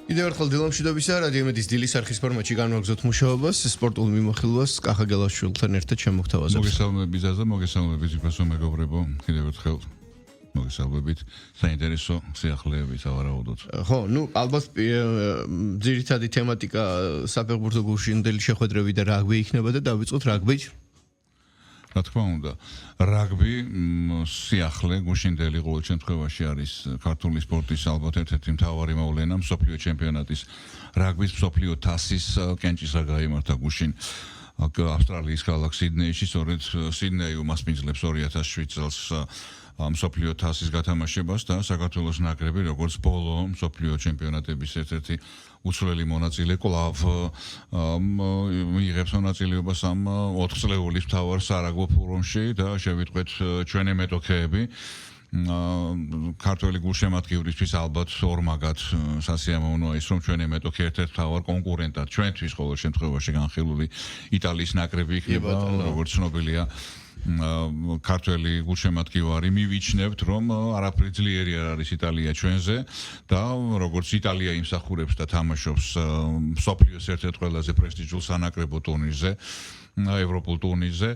კიდევ ერთხელ დილამშვიდობისა, რადიო იმედის დილის არხის ფორმატში განვაგრძოთ მუშაობას, სპორტულ მიმოხილვას კახა გელაშვილთან ერთად შემოგთავაზებთ. მოგესალმებით ბიზაზა, მოგესალმებით იფასო მეგობრებო, კიდევ ერთხელ მოგესალმებით, საინტერესო სიახლეებით ავარაუდოთ. ხო, ალბათ ძირითადი თემატიკა საფეხბურთო გულშემატკივარი შეხვედრები და რაგბი იქნება და დავიწყოთ რაგბით. რა თქმა უნდა, რაგბი სიახლე გულშემატკივარი ყოველ შემთხვევაში არის ქართული სპორტის ალბათ ერთ-ერთი მთავარი მოვლენა მსოფლიო ჩემპიონატის რაგბის მსოფლიო თასის კენჭისგან გაიმართა გუშინ ავსტრალიის ქალაქ სიდნეიში, სწორედ სიდნეი უმასპინძლებს 2007 წელს მსოფლიო თასის გათამაშებას და საქართველოს ნაკრები როგორც ბოლო მსოფლიო ჩემპიონატების ერთ-ერთი უცვლელი მონაწილე კვლავ მიიღებს მონაწილეობას ამ 4 წლეულის მთავარ სარაგბო ფორუმში და შევიტყვეთ ჩვენი მეტოქეები ქართველი გულშემატკივრისთვის ალბათ ორმაგად სასიამოვნოა ის რომ ჩვენი მეტოქე ერთ-ერთ მთავარ კონკურენტად ჩვენთვის ყოველ შემთხვევაში განხილული იტალიის ნაკრები იქნება როგორც ცნობილია ქართველი გულშემატკივარი მივიჩნევთ რომ არაფერი ძლიერი არ არის იტალია ჩვენზე და როგორც იტალია იმსახურებს და თამაშობს მსოფლიოს ერთ-ერთ ყველაზე პრესტიჟულ სანაკრებო ტურნირზე ევროპულ ტურნირზე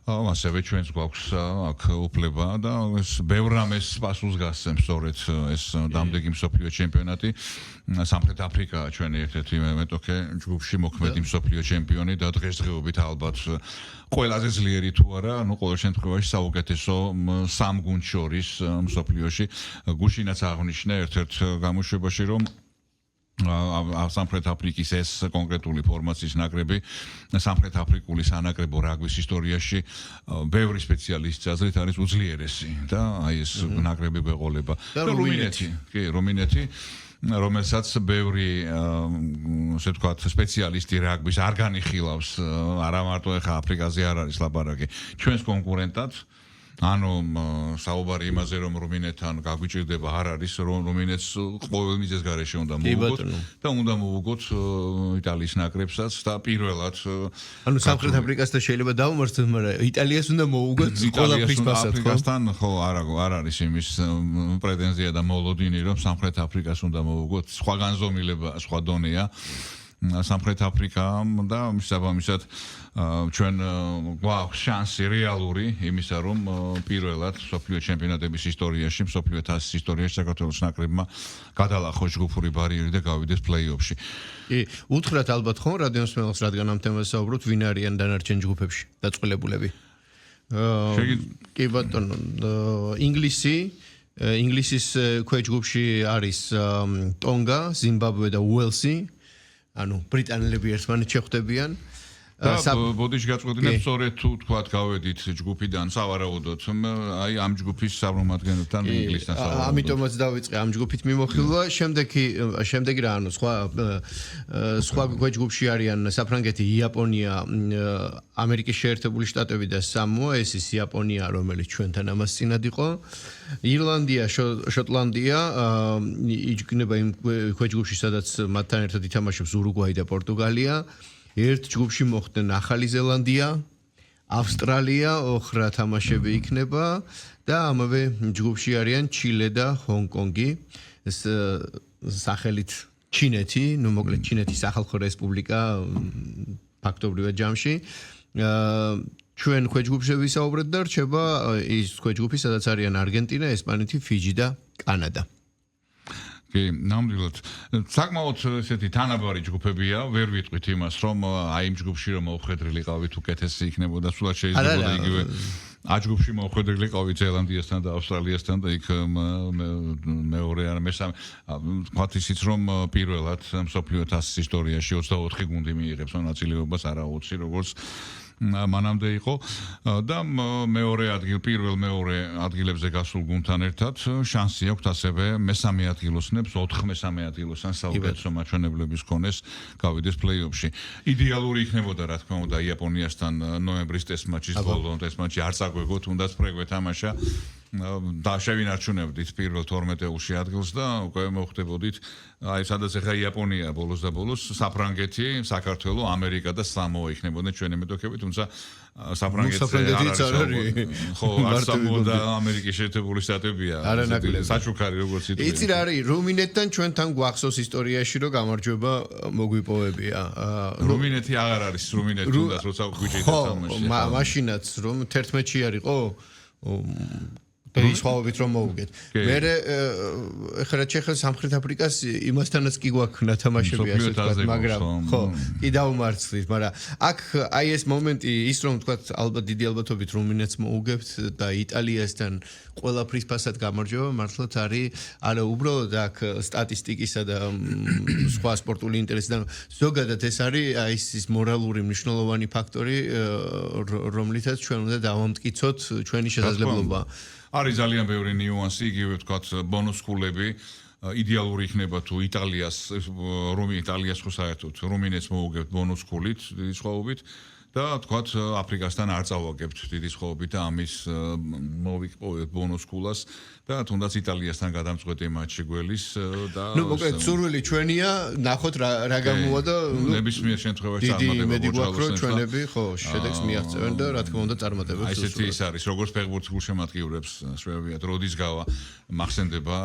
ასევე ჩვენს გვაქვს აქ უფლება და ეს ბევრ რამეს პასუხს გასცემს სწორედ ეს დამდეგი მსოფლიო ჩემპიონატი სამხრეთ აფრიკა ჩვენი ერთ-ერთი მეტოქე ჯგუფში მოქმედი მსოფლიო ჩემპიონი და დღესდღეობით ალბათ ყველაზე ძლიერი თუ არა ყოველ შემთხვევაში საუკეთესო სამ გუნდს შორის მსოფლიოში გუშინაც აღნიშნე ერთ-ერთ გამოშვებაში რომ სამხრეთ აფრიკის ეს კონკრეტული ფორმაციის ნაკრები სამხრეთ აფრიკული სანაკრებო რაგბის ისტორიაში ბევრი სპეციალისტის აზრით არის უძლიერესი და აი ეს ნაკრები გვეყოლება და რუმინეთი რომელსაც ბევრი ასე ვთქვათ სპეციალისტი რაგბის არ განიხილავს არა მარტო ეხა აფრიკაზე არ არის ლაპარაკი ჩვენს კონკურენტად ანუ საუბარი იმაზე რომ რუმინეთთან გაგვიჭირდება არ არის რომ რუმინეთს ყოველ მიზეზ გარეშე უნდა მოვუგოთ და უნდა მოვუგოთ იტალიის ნაკრებსაც და პირველად ანუ სამხრეთ აფრიკასთან შეიძლება დავუმარცხოთ მაგრამ იტალიას უნდა მოვუგოთ ყველაფრის ფასად ხო აფრიკასთან ხო არ არის იმის პრეტენზია და მოლოდინი რომ სამხრეთ აფრიკას უნდა მოვუგოთ სხვა განზომილება სხვა დონეა სამხრეთ აფრიკა და მისაბამისად ჩვენ გვაქვს შანსი რეალური იმისა რომ პირველად მსოფლიო ჩემპიონატების ისტორიაში მსოფლიო თასის ისტორიაში საქართველოს ნაკრებმა გადალახოს ჯგუფური ბარიერი და გავიდეს პლეი-ოფში. კი, უთხრათ ალბათ ხო რადიოს მელს რადგან ამ თემაზე საუბრობთ ვინ არიან დანარჩენ ჯგუფებში დაწყვილებულები. კი ბატონო, ინგლისის ქვეჯგუფში არის ტონგა, ზიმბაბვე და უელსი. ანუ ბრიტანელები ერთმანეთს შეხვდებიან და ბოდიში გაწყვეტინებ სწორედ თუ თქვათ გავედით ჯგუფიდან სავარაუდოდ აი ამ ჯგუფის წარმომადგენლებთან ინგლისთან სავარაუდოდ ამიტომაც დავიწყე ამ ჯგუფით მიმოხილვა შემდეგი რა ანუ სხვა ჯგუფში არიან საფრანგეთი იაპონია ამერიკის შეერთებული შტატები და სამოა ეს ის იაპონია რომელიც ჩვენთან ამას წინად იყო ირლანდია შოტლანდია იჯგნება იმ ქვეჯგუფში სადაც მათთან ერთად ითამაშებს ურუგვაი და პორტუგალია ერთ ჯგუფში მოხვდნენ ახალი ზელანდია, ავსტრალია, ოხრა თამაშები იქნება და ამავე ჯგუფში არიან ჩილე და ჰონკონგი. ეს სახელით ჩინეთი, ну მოკლედ ჩინეთის სახალხო რესპუბლიკა ფაქტობრივად ჯამში. ჩვენ ქვეჯგუფში ვისაუბრეთ და რჩება ის ქვეჯგუფი, სადაც არიან არგენტინა, ესპანეთი, ფიჯი და კანადა. კი, ნამდვილად. საკმაოდ ესეთი თანაბარი ჯგუფებია, ვერ ვიტყვით იმას, რომ აი იმ ჯგუფში რომ მოხვედრილიყავით უკეთესი იქნებოდა, სულად შეიძლება იგივე აჯგუფში მოხვედრილიყავით ზელანდიასთან და ავსტრალიასთან და იქ მეორე ან მესამე თქვათ ისიც რომ პირველად მსოფლიო თასის ისტორიაში 24 გუნდი მიიღებს მონაწილეობას არა 20 როგორც მანამდე იყო და პირველ მეორე ადგილებზე გასულ გუნდთან ერთად შანსი აქვს ასევე მესამე ადგილოსნებს 4 მესამე ადგილოსთან საუკეთესო მაჩვენებლების ქონეს გავიდეს პლეი-ოფში. იდეალური იქნებოდა რა თქმა უნდა იაპონიასთან ნოემბრის ტესტ მატჩის ბოლო ტესტ მატჩი არ წაგვეგო თუნდაც ფრეგვე თამაშა და შევინარჩუნებდით პირველ 12-ში ადგილს და უკვე მოხდებოდით აი სადაც ახლა იაპონია ბოლოს და ბოლოს საფრანგეთი, საქართველო, ამერიკა და სამოა იქნებოდნენ ჩვენი მეტოქები, თუმცა საფრანგეთიც არ არის. ხო, სამოა და ამერიკის შეერთებული შტატებია. საჩუქარი როგორც იტყვი. იცი რა არის, რუმინეთთან ჩვენთან გვახსოვს ისტორიაში რომ გამარჯვება მოგვიპოვებია. რუმინეთი აღარ არის რუმინეთი თუნდაც როცა გვიჭირდა თამაში. მაშინაც რომ 11-ში არისო ისხოვებით რომ მოუგეთ. მე ეხლა ჩეხა სამხრეთ აფრიკას იმასთანაც კი გვაქვს თამაშები ასე ვთქვათ, მაგრამ ხო, კი დაუმარცხდით, მაგრამ აქ აი ეს მომენტი ის რომ ვთქვათ, ალბათ დიდი ალბათობით რუმინეთს მოუგებთ და იტალიასთან ყველაფრის ფასად გამარჯვება მართლაც არის არა უბრალოდ აქ სტატისტიკისა და სხვა სპორტული ინტერესიდან ზოგადად ეს არის აი ეს მორალური მნიშვნელოვანი ფაქტორი რომლითაც ჩვენ უნდა დავამტკიცოთ ჩვენი შესაძლებლობა არის ძალიან ბევრი ნიუანსი, იგივე ვთქვათ, ბონუსკულები იდეალური იქნება თუ იტალიას ხო საერთოდ რუმინეთს მოუგებთ ბონუსკულით, დიდი სხვაობით და თქვათ აფრიკასთან არ წავაგებთ დიდი სხვაობით და ამის მოვიპოვებთ ბონუსკულას და თუნდაც იტალიასთან გადამწყვეტი მატჩი გველის და ნუ მოკლედ სურვილი ჩვენია ნახოთ რა გამოვა და ნებისმიერ შემთხვევაში წარმატება მოგვაქვს ჩვენები ხო შედეგს მიაღწევენ და რა თქმა უნდა წარმატებებს აი ესეთი ის არის როგორც ფეხბურთის გულშემატკივრებს შვებიათ როდის გავა მახსენდება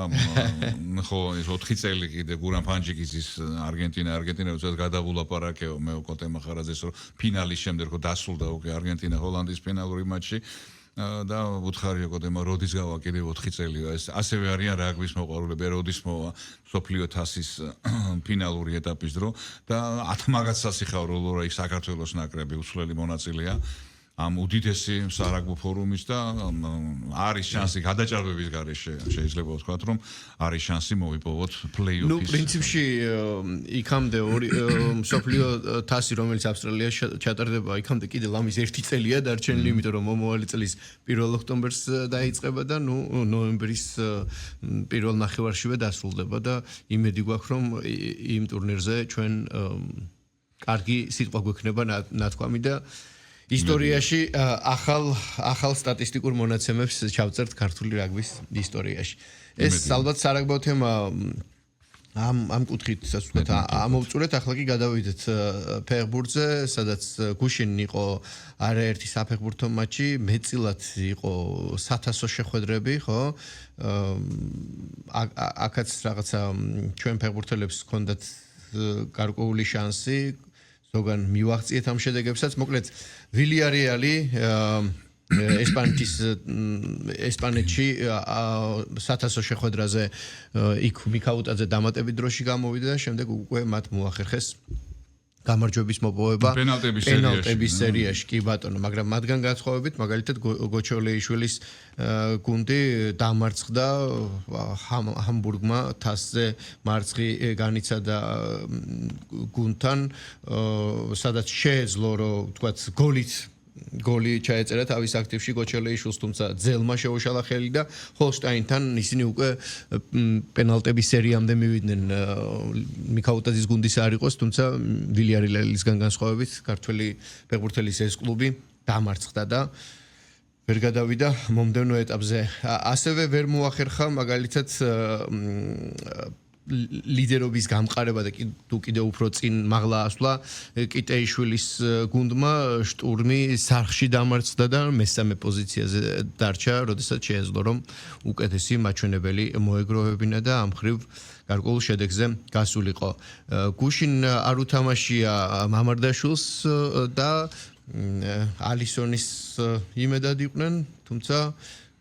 ხო ეს 4 წელი კიდე გურამ ფანჯიკიძის არგენტინა როდესაც გადაგულაპარაკეო მე კოტე მახარაძეს რომ ფინალის შემდეგ რომ დასრულდა უკვე არგენტინა ჰოლანდიის ფინალური მატჩი და უთხარია კოდემა როდის გავა კიდევ 4 წელია ეს ასევე არიან რაგბის მოყვარულები როდის მოვა სოფლიო თასის ფინალური ეტაპის დრო და 10 მაგაც სასიხარულო რა საქართველოს ნაკრები უცვლელი მონაწილეა ამ უდიდესი სარაგბო ფორუმის და არის შანსი გადაჭარბების გარეშე შეიძლება ვთქვათ რომ არის შანსი მოვიპოვოთ პლეი-ოფის. ნუ პრინციპში იქამდე სოფლიო თასი რომელიც ავსტრალიაში ჩატარდება იქამდე კიდე ლამის 1 წელია დარჩენილი იმიტომ რომ მომავალი წლის 1 ოქტომბერს დაიწყება და ნუ ნოემბრის პირველ ნახევარშივე დასრულდება და იმედი გვაქვს რომ იმ ტურნირზე ჩვენ კარგი სიტყვა გვექნება ნათქვამი და ისტორიაში ახალ სტატისტიკურ მონაცემებს ჩავწერთ ქართული რაგბის ისტორიაში. ეს ალბათ სარაგბო თემა ამ კუთხით ასე ვთქვათ ამოვწურეთ ახლა კი გადავიდეთ ფეხბურთზე სადაც გუშინ იყო არაერთი საფეხბურთო მატჩი მეტწილად იყო სათასო შეხვედრები ხო აქაც რაღაცა ჩვენ ფეხბურთელებს ჰქონდათ გარკვეული შანსი ზოგან მივაღწიეთ ამ შედეგებსაც მოკლედ ვილიარეალი ესპანეთში სათასო შეხვედრაზე იქ მიქაუტაძე დამატებით დროში გამოვიდა და შემდეგ უკვე მათ მოახერხეს გამარჯვების მოპოვება პენალტების სერიაში კი ბატონო მაგრამ მათგან განსხვავებით მაგალითად გოჩოლეიშვილის გუნდი დამარცხდა ჰამბურგმა თასზე მარცხი განიცადა გუნდთან სადაც შეეძლო რომ ვთქვათ გოლი ჩაეწერა თავის აქტივში გოჩოლეიშვილს თუმცა ძელმა შეუშალა ხელი და ჰოლშტაინთან ისინი უკვე პენალტების სერიამდე მივიდნენ მიქაუტაძის გუნდის არ იყოს თუმცა ვილიარეალისგან განსხვავებით ქართველი ფეხბურთელის ეს კლუბი დამარცხდა და ვერ გადავიდა მომდევნო ეტაპზე ასევე ვერ მოახერხა მაგალითად ლიდერობის გამყარება და თუ კიდევ უფრო წინ მაღლა ასვლა კიტეიშვილის გუნდმა შტურმი სარხში დამარცხდა და მესამე პოზიციაზე დარჩა, როდესაც შეეძლო რომ უკეთესი მაჩვენებელი მოეგროვებინა და ამ ხრივ გარკვეულ შედეგზე გასულიყო. გუშინ არ უთამაშია მამარდაშვილს და ალისონის იმედად იყვნენ, თუმცა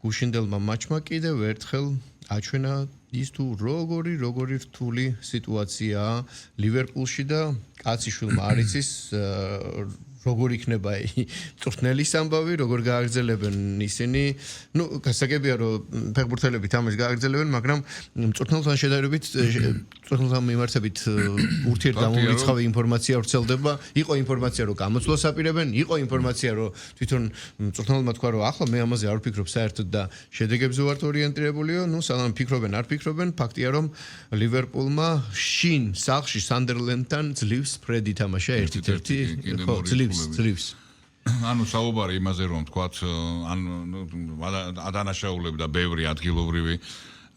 გუშინდელმა მატჩმა კიდევ ერთხელ აჩვენა ის თუ როგორი რთული სიტუაციაა ლივერპულში და კაციშვილმა არ იცის როგორ იქნება მწვრთნელის ამბავი, როგორ გააგრძელებენ ისინი. ნუ გასაგებია რომ ფეხბურთელები თამაშს გააგრძელებენ, მაგრამ მწვრთნელთან შედარებით მწვრთნელთან მიმართებით ურთიერთდამომრიცხავი ინფორმაცია ვრცელდება. იყო ინფორმაცია რომ გამოცვლას აპირებენ, იყო ინფორმაცია რომ თვითონ მწვრთნელმა თქვა რომ ახლა მე ამაზე არ ვფიქრობ საერთოდ და შედეგებზე ვართ ორიენტირებულიო. ნუ სანამ ფიქრობენ, არ ფიქრობენ, ფაქტია რომ ლივერპულმა შინ სახლში სანდერლენდთან ძლივს ფრედი თამაშა 1-1 ხო ძლივს ანუ საუბარი იმაზე რომ თქვათ ანუ ადანაშაულები და ბევრი ადგილობრივი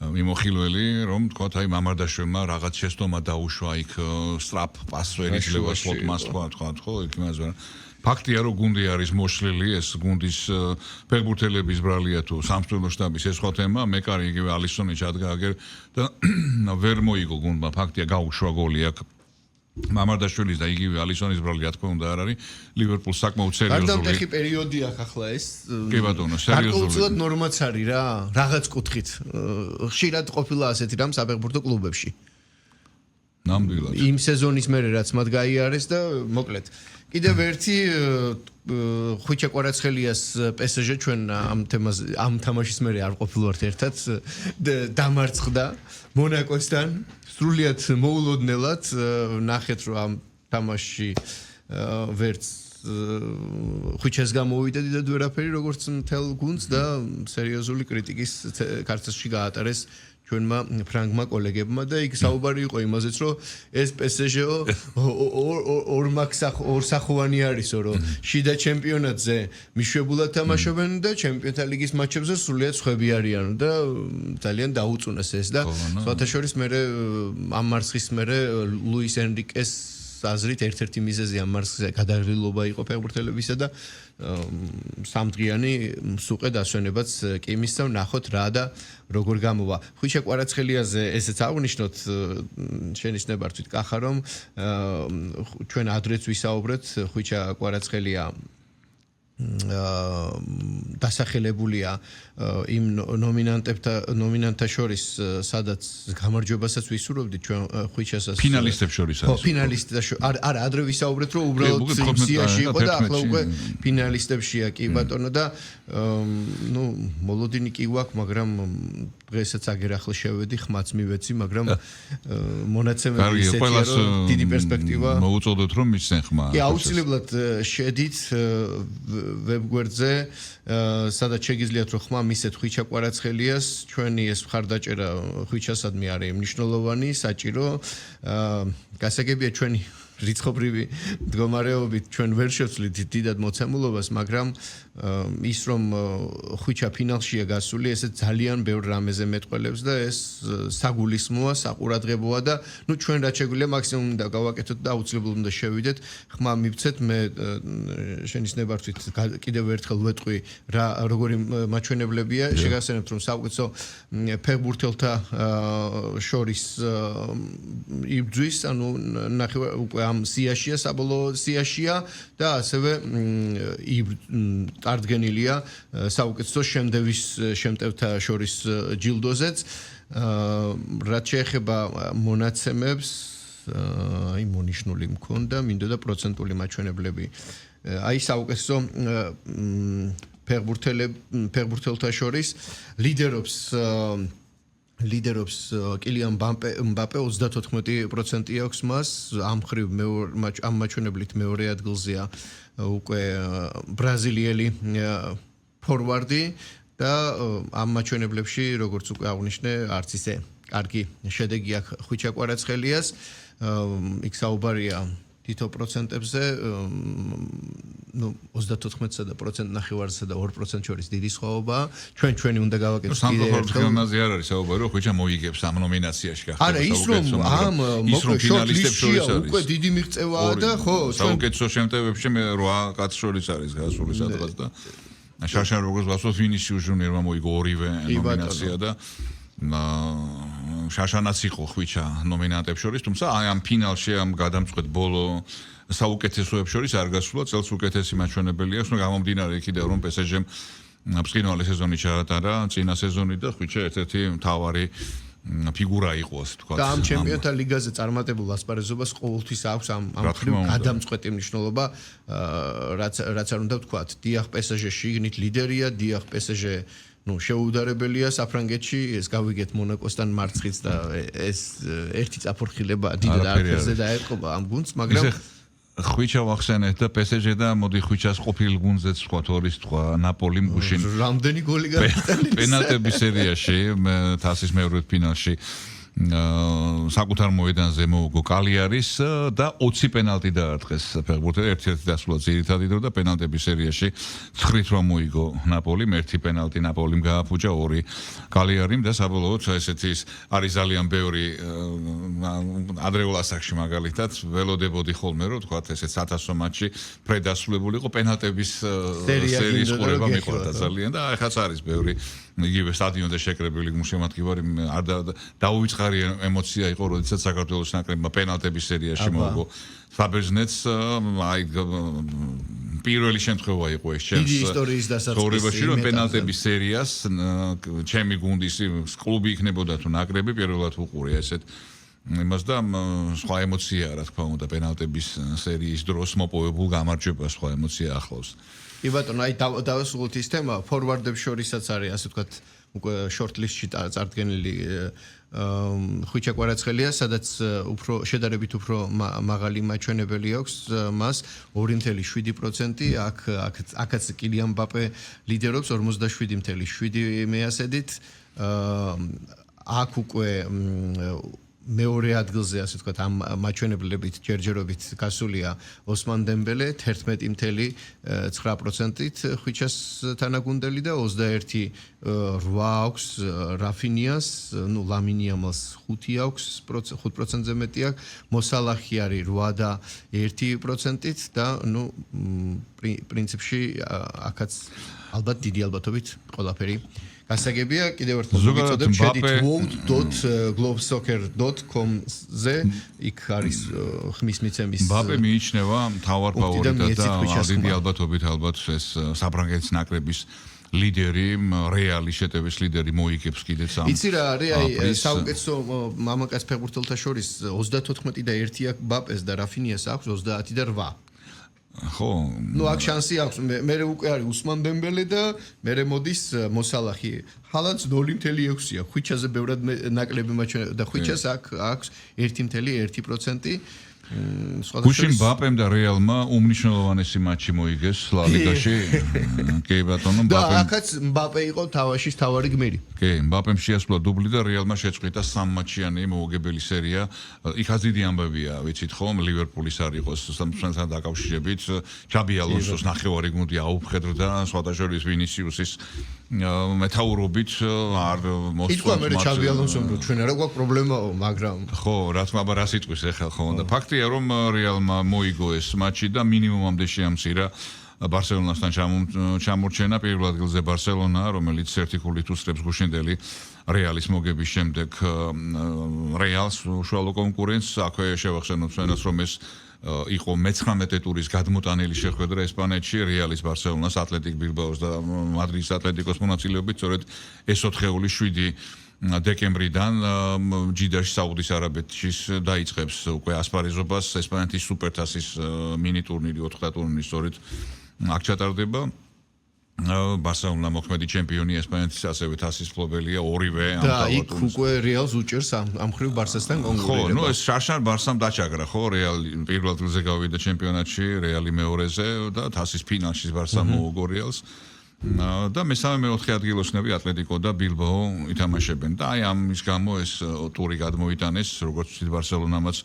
მიმოხილველი რომ თქვათ აი მამარდაშვილმა რაღაც შეცდომა დაუშვა იქ სწრაფ პასვერი შეიძლება სპორტმას თქვათ ხო იქ იმაზე ფაქტია რომ გუნდი არის მოშლილი ეს გუნდის ფეხბურთელების ბრალია თუ სამსწავლო შტაბის ეს სხვა თემა მეკარი იგივე ალისონი ჩადგა აგერ და ვერ მოიგო გუნდმა ფაქტია გაუშვა გოლი აქ მამარდაშვილის და იგივე ალისონის ბრალი რა თქმა უნდა არ არის ლივერპულს საკმაოდ სერიოზული გარდამტეხი პერიოდი აქვს ახლა ეს კი ბატონო სერიოზული გარკვეულწილად ნორმაც არის რა რაღაც კუთხით ხშირად ყოფილა ასეთი რამ საფეხბურთო კლუბებში ნამდვილად იმ სეზონის მერე რაც მათ გაიარეს და მოკლედ კიდევ ერთი ხვიჩა კვარაცხელიას PSG ჩვენ ამ თამაშის მერე არ ყოფილვართ ერთად დამარცხდა მონაკოსთან სრულიად მოულოდნელად ნახეთ რომ ამ თამაშში ვერც ხვიჩას გამოვიდა დიდად ვერაფერი როგორც მთელ გუნდს და სერიოზული კრიტიკის ქართლში გაატარეს ჩვენმა ფრანგმა კოლეგებმა და იქ საუბარი იყო იმაზეც რომ ეს PSG-ო ორსახოვანი არისო რომ შიდა ჩემპიონატზე მიშვებულად თამაშობენ და ჩემპიონთა ლიგის მატჩებზე სრულიად სხვები არიან და ძალიან დაუწუნეს ეს და სხვათა შორის მე ამ მარცხის მერე ლუის ენრიკეს აზრით ერთ-ერთი მიზეზი ამ მარცხზე გადაღრილობა იყო ფეხბურთელებისა და სამდღიანი სუყე დასვენებაც კი მისცა ნახოთ რა და როგორ გამოვა. ხვიჩა კვარაცხელიაზე ესეც აღნიშნოთ შენის ნებართვით კახა რომ ჩვენ ადრეც ვისაუბრეთ ხვიჩა კვარაცხელია დასახელებულია იმ ნომინანტთა შორის სადაც გამარჯვებასაც ვისურვებდით ჩვენ ხვიჩასაც ფინალისტებს შორის არის. ხო, ფინალისტთა არა, ადრე ვისაუბრეთ რომ უბრალოდ სიაში იყო და ახლა უკვე ფინალისტებშია კი ბატონო და ნუ მოლოდინი კი გვაქვს, მაგრამ დღესაც აგერ ახლა შევედი, ხმაც მივეცი, მაგრამ მონაცემები ისეთია რომ დიდი პერსპექტივა მოუწოდოთ რომ მისცენ ხმა. კი, აუცილებლად შედით ვებგვერდზე სადაც შეგიძლიათ რომ ხმა მისცეთ ხვიჩა კვარაცხელიას ჩვენი ეს მხარდაჭერა ხვიჩასადმი არის მნიშვნელოვანი საჭირო გასაგებია ჩვენი რიცხობრივი მდგომარეობით ჩვენ ვერ შევცვლით დიდად მოცემულობას მაგრამ ის რომ ხვიჩა ფინალშია გასული ესე ძალიან ბევრ რამეზე მეტყველებს და ეს საგულისხმოა საყურადღებოა და ნუ ჩვენ რაც შეგვიძლია მაქსიმუმ უნდა გავაკეთოთ და აუცილებლად უნდა შევიდეთ ხმა მივცეთ მე შენის ნებართვით კიდევ ერთხელ ვეტყვი რა როგორი მაჩვენებლებია შეგახსენებთ რომ საუკეთესო ფეხბურთელთა შორის იბრძვის ანუ ნახევარ უკვე ამ სიაშია საბოლოო სიაშია და ასევე წარდგენილია საუკეთესო შემტევთა შორის ჯილდოზეც რაც შეეხება მონაცემებს აი მონიშნული მქონდა მინდოდა პროცენტული მაჩვენებლები აი საუკეთესო ფეხბურთელთა შორის ლიდერობს კილიან მბაპე 34% აქვს მას ამ ხრივ ამ მაჩვენებლით მეორე ადგილზეა უკვე ბრაზილიელი ფორვარდი და ამ მაჩვენებლებში როგორც უკვე აღნიშნე არც ისე კარგი შედეგი აქვს ხვიჩა კვარაცხელიას იქ საუბარია თითო პროცენტებზე ნუ 34-სა და პროცენტ ნახევარსა და 2% შორის დიდი სხვაობაა ჩვენი უნდა გავაკეთოთ კიდე ერთხელ ამაზე არ არის საუბარი რომ ხვიჩა მოიგებს ამ ნომინაციაში გახდება არა ის რომ ამ ფინალისტებს შორის არის უკვე დიდი მიღწევაა და ხო საუკეთესო შემტევებში მე 8 კაც შორის არის გასული სადღაც და შაშან როგორც ვასო ვინისიუს ჟუნიერმა მოიგო ორივე ნომინაცია და შაშანაც იყო ხვიჩა ნომინანტებს შორის, თუმცა აი ამ ფინალში ამ გადამწყვეტ ბოლო საუკეთესოებს შორის არ გასულა წელს უკეთესი მაჩვენებელი აქვს, გამომდინარე იქიდან რომ PSG-მ ბრწყინვალე სეზონი ჩაატარა, წინა სეზონი და ხვიჩა ერთ-ერთი მთავარი ფიგურა იყო ასე თქვა. და ამ ჩემპიონთა ლიგაზე წარმატებულ ასპარეზობას ყოველთვის აქვს ამ გადამწყვეტი მნიშვნელობა, რაც არ უნდა ვთქვათ. დიახ PSG შიგნით ლიდერია, დიახ PSG ну შეუდარებელია საფრანგეთში ეს გავიგეთ მონაკოსთან მარცხიც და ეს ერთი წაფორხილება დიდ არქეზე დაეწყობა ამ გუნდს მაგრამ ხვიჩა ვახსენეთ და PSG და მოდი ხვიჩას ყოფილ გუნდზეც თქვა თორის თქვა ნაპოლიმ გუშინ რამდენი გოლი გაიტანეს პენალტების სერიაში თასის მეორე ფინალში საკუთარ მოედანზე მოუგო კალიარის და 20 პენალტი დაარტყეს ფეხბურთელს ერთ-ერთი დასრულა ძირითადი დრო და პენალტების სერიაში 9 რომ მოიგო ნაპოლიმ, 1 პენალტი ნაპოლიმ გააფუჭა, 2 კალიარიმ და საბოლოოდ ესეთი არის ძალიან ბევრი ადრეულ ასაკში მაგალითად ველოდებოდი ხოლმე რომ თქვა ესეც 1000 მატჩი პრედასრულებული იყო პენალტების სერიის ყურება მიყვარდა ძალიან და ახაც არის ბევრი იგივე სტადიონზე შეკრებილი გულშემატკივარი არ დაუვიწყარი ემოცია იყო, როდესაც საქართველოს ნაკრებმა პენალტების სერიაში მოუგო საბერძნეთს, აი პირველი შემთხვევა იყო ეს ჩემს ისტორიის დასაწყისი, რომ პენალტების სერიას ჩემი გუნდის კლუბი იქნებოდა თუ ნაკრები პირველად უყურე ესეთ იმას და სხვა ემოცია რა თქმა უნდა პენალტების სერიის დროს მოპოვებულ გამარჯვებას სხვა ემოცია ახლავს. კი ბატონო, აი დავასრულოთ ის თემა, ფორვარდებს შორისაც არის, ასე ვთქვათ, უკვე short-list-ში წარდგენილი ხვიჩა კვარაცხელია, სადაც უფრო შედარებით უფრო მაღალი მაჩვენებელი აქვს მას 2.7%, აქაც კილიან მბაპე ლიდერობს 47.7 მეასედით, აქ უკვე მეორე ადგილზე ასე ვთქვათ ამ მაჩვენებლებით ჯერჯერობით გასულია ოსმან დემბელე 11.9%-ით ხვიჩას თანაგუნდელი და 21.8 აქვს რაფინიას, ნუ ლამინიამალს 5 აქვს, 5%-ზე მეტი აქვს, მოსალახი არის 8.1%-ით და ნუ პრინციპში აქაც ალბათ დიდი ალბათობით ყველაფერი გასაგებია. კიდევ ერთხელ მოგიწოდებ შედით vote.globesoccer.com-ზე იქ არის ხმის მიცემის მბაპე მიიჩნევა მთავარ ფავორიტად და დიდი ალბათობით ალბათ ეს საფრანგეთის ნაკრების ლიდერი, რეალი შეტევის ლიდერი მოიგებს კიდეც ამ. იცი რა არის, აი საუკეთესო მამაკაც ფეხბურთელთა შორის 34 და 1 აქვს მბაპეს და რაფინიას აქვს 30 და 8. ხო, ნუ აქ შანსი აქვს. მე უკვე არის უსმან დემბელე და მე მოდის მოსალახი. ჰალანდს 0.6-ია. ხვიჩაზე ბევრად ნაკლები მაჩვენებელია და ხვიჩას აქვს 1.1%. გუშინ მბაპემ და რეალმა უმნიშვნელოვანესი მატჩი მოიგეს ლა ლიგაში. კი ბატონო, მბაპემ. და აქაც მბაპე იყო თავაშის თავარი გმირი. კი, მბაპემ შეასრულა დუბლი და რეალმა შეწყვიტა 3 მატჩიანი მოუგებელი სერია. იქაც დიდი ამბებია, ვიცით ხომ, ლივერპულის არ იყოს სამწუხაროდ დაკავშირებით. ჩაბი ალონსოს ნახევარი გუნდი აუფხედრდა, სხვათა შორის ვინისიუსის მეთაურობით არ მოსწონს. ითქვა მე ჩაბი ალონსომ რომ ჩვენ არა გვაქვს პრობლემაო, მაგრამ ხო, რა თქმა უნდა, რას იტყვის ახლა ხო და ფაქტია რომ რეალმა მოიგო ეს მატჩი და მინიმუმამდე შეამცირა ბარსელონასთან ჩამორჩენა. პირველ ადგილზე ბარსელონა, რომელიც ერთი ქულით უსწრებს გუშინდელი რეალის მოგების შემდეგ რეალს უშუალო კონკურენტს. აქვე შევახსენოთ ჩვენას რომ ეს იყო მე-19 ტურის გადმოტანილი შეხვედრა ესპანეთში რეალის ბარსელონას, ატლეტიკ ბილბაოს და მადრიდის ატლეტიკოს მონაწილეობით, სწორედ ეს 4-ეული 7 დეკემბრიდან ჯიდაში საუდის არაბეთში დაიწყებს უკვე ასპარეზობას ესპანეთის სუპერთასის მინი ტურნირი 4 ტურნირი სწორედ აქ ჩატარდება. ბარსელონა მოქმედი ჩემპიონი ესპანეთის ასევე თასის მფლობელია ორივე ამ და იქ უკვე რეალს უჭერს ამ ხრივ ბარსასთან კონკურირება. ხო, ნუ ეს შარშან ბარსამ დაჭაგრა ხო რეალი პირველ ადგილზე გავიდა ჩემპიონატში, რეალი მეორეზე და თასის ფინალში ბარსამ მოუგო რეალს. და მესამე მეოთხე ადგილოსნები ატლეტიკო და ბილბაო ითამაშებენ და აი ამის გამო ეს ტური გადმოიტანეს როგორც ვთქვით ბარსელონამაც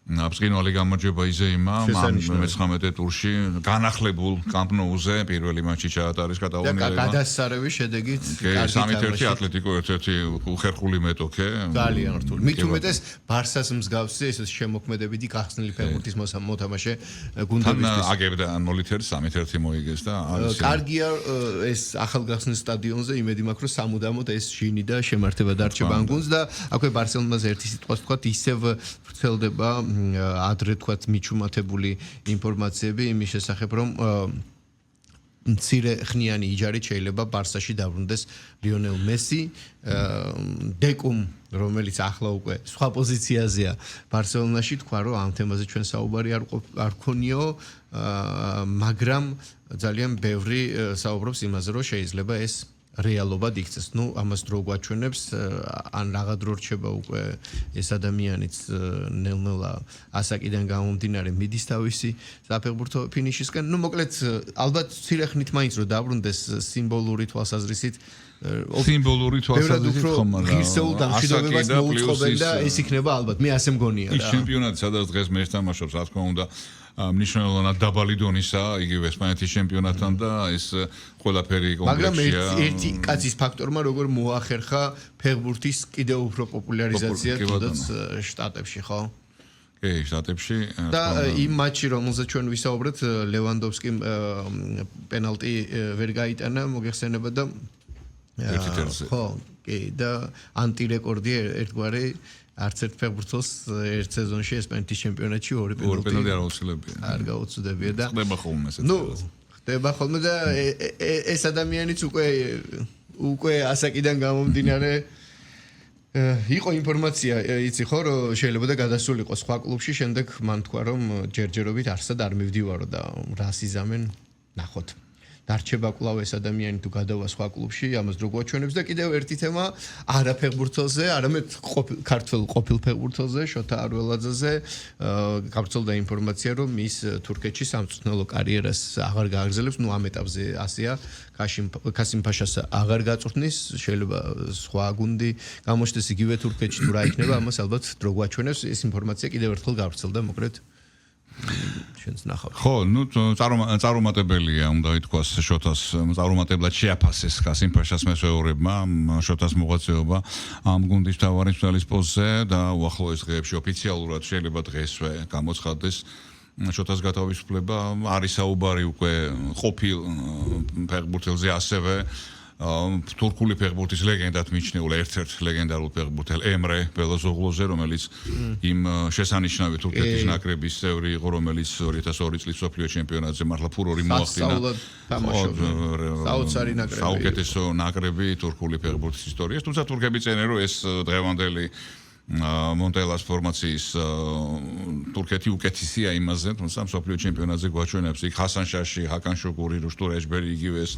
აბსკინვალი გამარჯვება იზეიმა მე-19 ტურში განახლებულ კამპ ნოუზე პირველი მატჩი ჩაატარეს კატალონიელებმა და გადასარევი შედეგით 3-1 ატლეტიკო ერთ-ერთი უხერხული მეტოქე ძალიან რთული. მით უმეტეს ბარსას მსგავსი ეს შემოქმედებითი გახსნილი ფეხბურთის მოთამაშე გუნდებისთვის აგებდა მოლითერი 3-1 მოიგეს და კარგია ეს ახალგახსნის სტადიონზე იმედი მაქვს რომ სამუდამოდ ეს ჟინი და შემართება დარჩება ამ გუნდს და აქვე ბარსელონაზე ერთი სიტყვას ვთქვათ ისევ ვრცელდება ადრე თქვათ მიჩუმათებული ინფორმაციები იმის შესახებ რომ მცირე ხნიანი იჯარით შეიძლება ბარსაში დაბრუნდეს ლიონელ მესი დეკუმ რომელიც ახლა უკვე სხვა პოზიციაზეა ბარსელონაში თქვა რომ ამ თემაზე ჩვენ საუბარი არ ქონიო მაგრამ ძალიან ბევრი საუბრობს იმაზე რომ შეიძლება ეს რეალობად იქცეს. ნუ ამას დრო გვაჩვენებს, ან რაღა დრო რჩება უკვე ეს ადამიანიც ნელ-ნელა ასაკიდან გამომდინარე მიდის თავისი საფეხბურთო ფინიშისკენ. ნუ მოკლედ ალბათ ცირეხნით მაინც რო დაბრუნდეს სიმბოლური თვალსაზრისით სიმბოლური თვალსაზრისით ხომ არა. ღირსეულ დამშვიდობებას მოუწყობენ და ეს იქნება ალბათ. მე ასე მგონია რა. ის ჩემპიონატი სადაც დღეს მე თამაშობს, რა თქმა უნდა, მნიშვნელოვნად დაბალი დონისაა, იგივე ესპანეთის ჩემპიონატთან და ეს ყველაფერი კომპლექსია. მაგრამ ერთი კაცის ფაქტორმა როგორ მოახერხა ფეხბურთის კიდევ უფრო პოპულარიზაცია თუნდაც შტატებში, ხო? კი, შტატებში. და იმ მატჩი, რომელზეც ჩვენ ვისაუბრეთ, ლევანდოვსკიმ პენალტი ვერ გაიტანა, მოგეხსენება და ხო, კი, და ანტირეკორდი ერთგვარი არც ერთ ფეხბურთელს ერთ სეზონში ესპანეთის ჩემპიონატში ორი პენალტი არ აუცილებია. არ გაუწდებია და ხდება ხოლმე ესეც. ნუ ხდება ხოლმე და ეს ადამიანიც უკვე ასაკიდან გამომდინარე იყო ინფორმაცია, იცი ხო, რომ შეიძლება და გადასულიყო სხვა კლუბში, შემდეგ მან თქვა რომ ჯერჯერობით არსად არ მივდივარო და რას იზამენ, ნახოთ. დარჩება კვლავ ეს ადამიანი თუ გადავა სხვა კლუბში, ამას რო გვაჩვენებს და კიდევ ერთი თემა არა ფეხბურთელზე, არამედ ქართველ ყოფილ ფეხბურთელზე, შოთა არველაძეზე გავრცელდა ინფორმაცია, რომ ის თურქეთში სამწვრთნელო კარიერას აღარ გააგრძელებს, ნუ ამ ეტაპზე ასეა, კასიმ ფაშას აღარ გაწვრთნის, შეიძლება სხვა გუნდი გამოჩნდეს იგივე თურქეთში თუ რა იქნება, ამას ალბათ დრო გვაჩვენებს, ეს ინფორმაცია კიდევ ერთხელ გავრცელდა, მოკლედ შენს ნახავთ. ხო, ნუ წარუმატებელია, უნდა ითქვას, შოთას წარუმატებლად შეაფასეს კასიმ ფაშას მესვეურებმა, შოთას მოღვაწეობა ამ გუნდის მთავარი მცველის პოსტზე და უახლოეს დღეებში ოფიციალურად შეიძლება დღესვე გამოცხადდეს შოთას გათავისუფლება. არის საუბარი უკვე ყოფილ ფეხბურთელზე, ასევე თურქული ფეხბურთის ლეგენდად მიჩნეულ ერთ-ერთ ლეგენდარულ ფეხბურთელ ემრე ბელოზოღლოზე, რომელიც იმ შესანიშნავი თურქეთის ნაკრების წევრი იყო, რომელიც 2002 წლის მსოფლიო ჩემპიონატზე მართლა ფურორი მოახდინა. საოცარი ნაკრები. საუკეთესო ნაკრები თურქული ფეხბურთის ისტორიაში, თუმცა თურქები წერენ, რომ ეს დღევანდელი მონტელას ფორმაციის თურქეთი უკეთესია იმაზე, თუმცა მსოფლიო ჩემპიონატზე გვაჩვენებს იქ ხასან შაში, ჰაკან შოგური, რუშტურ ეჯბერი, იგივეს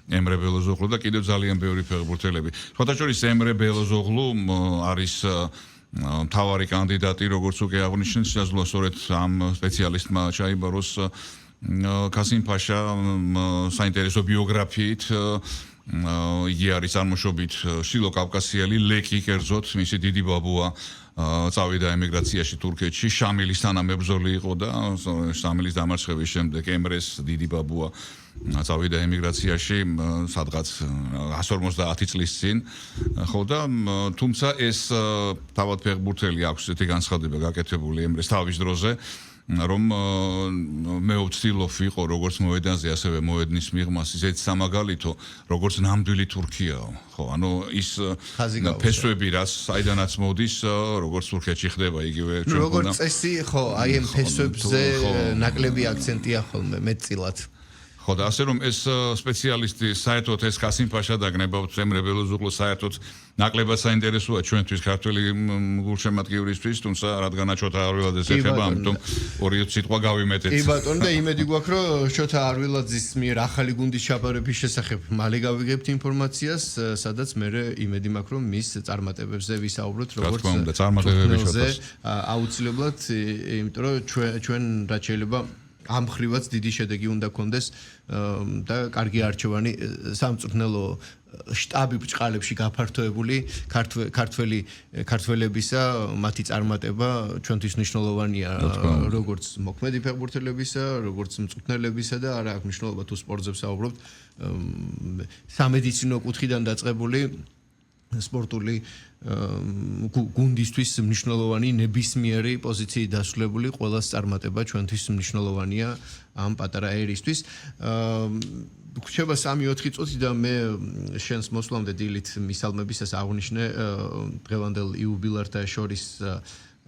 ემრე ბელოზოღლუ და კიდევ ძალიან ბევრი ფეხბურთელები. სხვათა შორის ემრე ბელოზოღლუ არის მთავარი კანდიდატი, როგორც უკვე აღნიშნეთ, შესაძლოა სწორედ ამ სპეციალისტმა ჩაიბაროს კასიმ ფაშა საინტერესო ბიოგრაფიით. იგი არის წარმოშობით შილო კავკასიელი, ლეკი კერძოდ, მისი დიდი ბაბუა წავიდა ემიგრაციაში თურქეთში, შამილის თანამებრძოლი იყო და შამილის დამარცხების შემდეგ ემრეს დიდი ბაბუა წავიდა ემიგრაციაში სადღაც 150 წლის წინ. ხო და თუმცა ეს თავად ფეხბურთელი აქვს ესეთი განცხადება გაკეთებული ემრეს თავის დროზე, რომ მე ვცდილობ ვიყო როგორც მოედანზე, ასევე მოედნის მიღმას ისეთი სამაგალითო, როგორც ნამდვილი თურქიაო. ხო, ანუ ის ფესვები, რაც საიდანაც მოდის, როგორც თურქეთში ხდება, იგივე ჩვენ როგორც წესი, ხო, აი ამ ფესვებზე ნაკლები აქცენტია ხოლმე მეტწილად. ხო და ასე რომ ეს სპეციალისტი საერთოდ ეს კასიმ ფაშა დაგნებავთ ემრე ბელოზოღლუ საერთოდ ნაკლებად საინტერესოა ჩვენთვის ქართველი გულშემატკივრისთვის, თუმცა რადგან შოთა არვილაძეს ეხება, ამიტომ ორი სიტყვა გავიმეტეთ. კი ბატონო და იმედი გვაქვს, რომ შოთა არვილაძის მიერ ახალი გუნდის ჩაბარების შესახებ მალე გავიგებთ ინფორმაციას, სადაც მე იმედი მაქვს, რომ მის წარმატებებზე ვისაუბროთ, როგორც წარმატებებში აუცილებლად, იმიტომ რომ ჩვენ რაც შეიძლება ამ ხრივაც დიდი შედეგი უნდა გქონდეს და კარგი არჩევანი სამწვრთნელო შტაბი ბჭყალებში გაფართოებული ქართველებისა, მათი წარმატება ჩვენთვის მნიშვნელოვანია, როგორც მოქმედი ფეხბურთელებისა, როგორც მწვრთნელებისა და არა აქვს მნიშვნელობა თუ სპორტზე ვსაუბრობთ, სამედიცინო კუთხიდან დაწყებული სპორტული გუნდისთვის მნიშვნელოვანი ნებისმიერი პოზიციით დასვლებული ყველას წარმატება ჩვენთვის მნიშვნელოვანია ამ პატარა ერისთვის. რჩება 3-4 წუთი და მე შენს მოსვლამდე დილით მისალმებისას აღნიშნე დღევანდელ იუბილართა შორის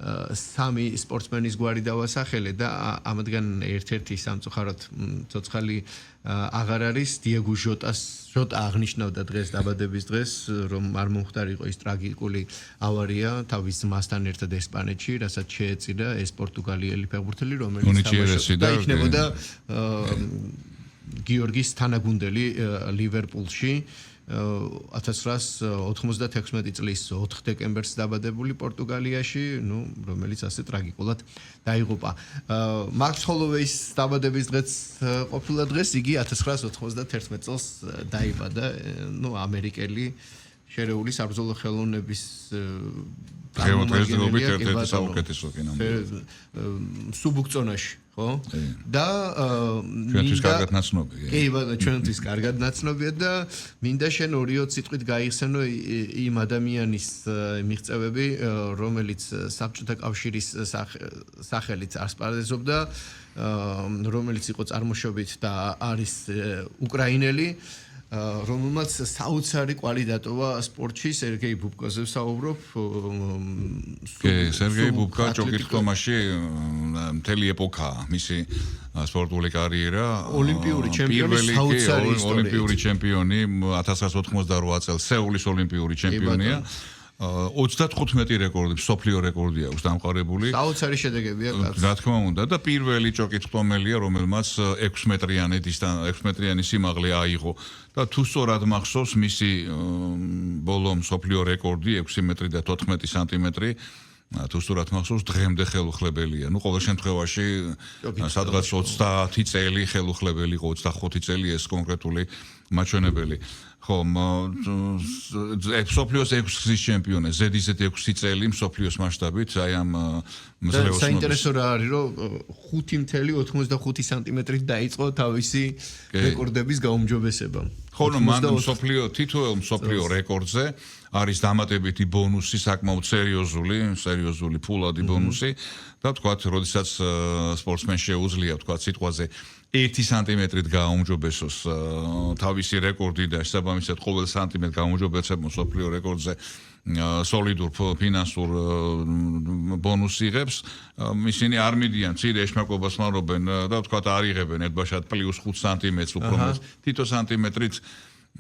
3 სპორტსმენის გვარი დავასახელე და ამათგან ერთ-ერთი სამწუხაროდ ცოცხალი აღარ არის. დიეგო ჟოტა აღნიშნავდა დღეს დაბადების დღეს, რომ არ მომხდარიყო ის ტრაგიკული ავარია თავის მასთან ერთად ესპანეთში, რასაც შეეწირა ეს პორტუგალიელი ფეხბურთელი, რომელიც თამაშობდა და იქნებოდა გიორგის თანაგუნდელი ლივერპულში. 1996 წლის 4 დეკემბერს დაბადებული პორტუგალიაში, რომელიც ასე ტრაგიკულად დაიღუპა. მარკს ჰოლოვეის დაბადების დღეც ყოფილა დღეს, იგი 1991 წელს დაიბადა, ამერიკელი შერეული საბრძოლო ხელოვნების დღესდღეობით ერთ-ერთი საუკეთესო კინომდები. სუბუქწონაში, ხო? და ჩვენთვის კარგად ნაცნობია. კი, ბატონო, ჩვენთვის კარგად ნაცნობია და მინდა შენ 2-20 სიტყვით გაიხსენო იმ ადამიანის მიღწევები, რომელიც საბჭოთა კავშირის სახელით ასპარეზობდა, რომელიც იყო წარმოშობით და არის უკრაინელი, რომელმაც საოცარი კვალი დატოვა სპორტში. სერგეი ბუბკაზე ვსაუბრობ. სერგეი ბუბკა ჭოკითხომაში მთელი ეპოქაა მისი სპორტული კარიერა. ოლიმპიური ჩემპიონი, საოცარი ისტორია. ოლიმპიური ჩემპიონი 1988 წელს სეულის ოლიმპიური ჩემპიონია. 35 რეკორდი, მსოფლიო რეკორდი აქვს დამყარებული. საოცარი შედეგებია კაცს. რა თქმა უნდა და პირველი ჭოკითხომელია, რომელმაც 6 მეტრიანი სიმაღლე აიღო და თუ სწორად მახსოვს მისი ბოლო მსოფლიო რეკორდი 6 მეტრი და 14 სანტიმეტრი თუ სწორად მახსოვს დღემდე ხელუხლებელია. ყოველ შემთხვევაში სადღაც 30 წელი ხელუხლებელი იყო, 25 წელი ეს კონკრეტული მაჩვენებელი. ხო, მსოფლიოს 6 გზის ჩემპიონი, ზედიზედ 6 წელი მსოფლიოს მასშტაბით, აი ამ მძლევრ საინტერესო რა არის, რომ 5.85 სანტიმეტრით დაიწყო თავისი რეკორდების გაუმჯობესება. ხო, მან თითოეულ მსოფლიო რეკორდზე არის დამატებითი ბონუსი, საკმაოდ სერიოზული ფულადი ბონუსი და ვთქვათ, როდესაც სპორტსმენს შეუძლია ვთქვათ სიტყვაზე 1 სანტიმეტრით გააუმჯობესოს თავისი რეკორდი და შესაბამისად ყოველ სანტიმეტრ გაუმჯობესებო მსოფლიო რეკორდზე სოლიდურ ფინანსურ ბონუსს იღებს, ისინი არ მიდიან მცირე ეშმაკობას მალობენ და ვთქვათ არ იღებენ ეთბაშად პლუს 5 სანტიმეტრს უფრო მეტს, თითო სანტიმეტრით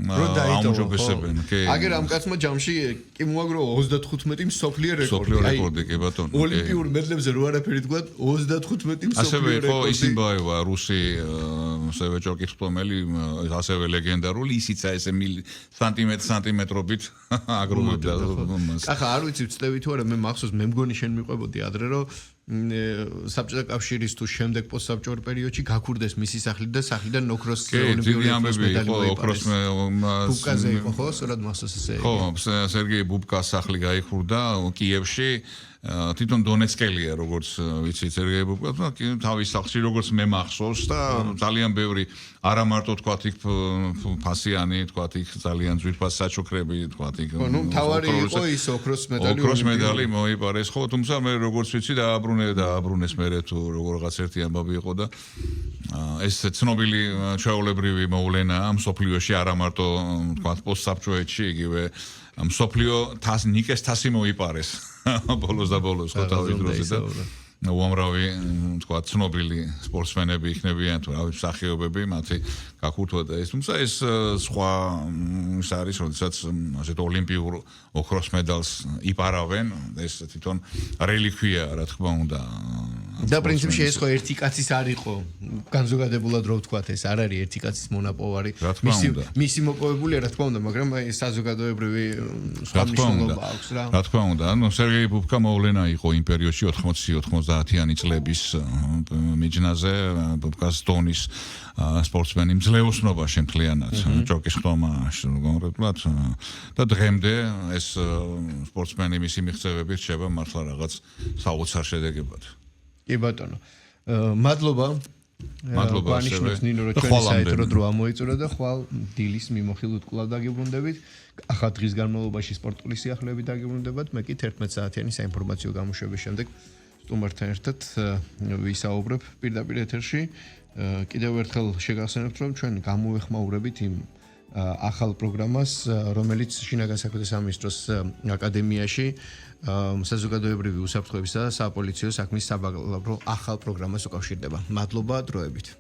აუმჯობესებენ. აგერ ამ კაცმა ჯამში კი მოაგრო 35 მსოფლიო რეკორდი. რეკორდი კი ბატონო. ოლიმპიურ მედლებზე რო არაფერი თქვა 35 მსოფლიო რეკორდი. ასევე იყო ისინბაევა, რუსი ასევე ჭოკითხომელი, ასევე ლეგენდარული, ისიც ესე სანტიმეტრობით აგროვებდა მას. ახლა არ ვიცი ვწდები თუ არა, მე მახსოვს მე მგონი შენ მიყვებოდი ადრე რომ საბჭოთა კავშირის თუ შემდეგ პოსტსაბჭოურ პერიოდში გაქურდეს მისი სახლი და სახლიდან ოქროს ოლიმპიური მედალი ოქროს ბუბკაზე იყო ხო? სწორად მახსოვს ესე. ხო, სერგეი ბუბკას სახლი გაიხურდა კიევში. თვითონ დონეცკელია, როგორც ვიცით, სერგეი ბუბკა, თავის სახლში როგორც მე მახსოვს და ძალიან ბევრი არა მარტო თქვათ იქ ფასიანი, თქვათ იქ ძალიან ძვირფას საჩუქრები, თქვათ იქ. ხო, თავარი იყო ის ოქროს მედალი. ოქროს მედალი მოიპარეს, ხო, თუმცა მე როგორც ვიცი დააბრუნეს მერე თუ როგორღაც ერთი ამბავი იყო და ეს ცნობილი ჩვეულებრივი მოვლენაა მსოფლიოში არა მარტო თქვათ პოსტსაბჭოეთში, იგივე მსოფლიო ნიკეს თასი მოიპარეს. ბოლოს და ბოლოს ხო თავის დროზე და უამრავი თქვა ცნობილი სპორტსმენები იქნებიან თუ რავი მსახიობები მათი გაქურთვა და ეს თუმცა ეს სხვა ის არის როდესაც ასეთ ოლიმპიურ ოქროს მედალს იპარავენ ეს თვითონ რელიქვია რა თქმა უნდა და პრინციპში ეს ხო ერთი კაცის არ იყო განზოგადებულად რო ვთქვათ ეს არ არის ერთი კაცის მონაპოვარი მისი მოპოვებულია რა თქმა უნდა მაგრამ აი საზოგადოებრივი სხვა მნიშვნელობა აქვს რა თქმა უნდა ანუ სერგეი ბუბკა მოვლენა იყო იმ პერიოდში 80-90-იანი წლების მიჯნაზე ბუბკას დონის სპორტსმენი მძლეოსნობა შემთლიანად ჭოკის ხტომა კონკრეტულად და დღემდე ეს სპორტსმენი მისი მიღწევები რჩება მართლა რაღაც საოცარ შედეგებად კი ბატონო მადლობა გვანიშნებს ნინო რომ ჩვენი საიტრო დრო ამოიწურა და ხვალ დილის მიმოხილვით კვლავ დაგიბრუნდებით ახლა დღის განმავლობაში სპორტული სიახლეები დაგიბრუნდებათ მე კი 11 საათიანი საინფორმაციო გამოშვების შემდეგ სტუმართან ერთად ვისაუბრებ პირდაპირ ეთერში კიდევ ერთხელ შეგახსენებთ რომ ჩვენ გამოვეხმაურებით იმ ახალ პროგრამას რომელიც შინაგან საქმეთა სამინისტროს აკადემიაში საზოგადოებრივი უსაფრთხოებისა და საპოლიციო საქმის საბაგალავრო ახალ პროგრამას უკავშირდება. მადლობა დროებით.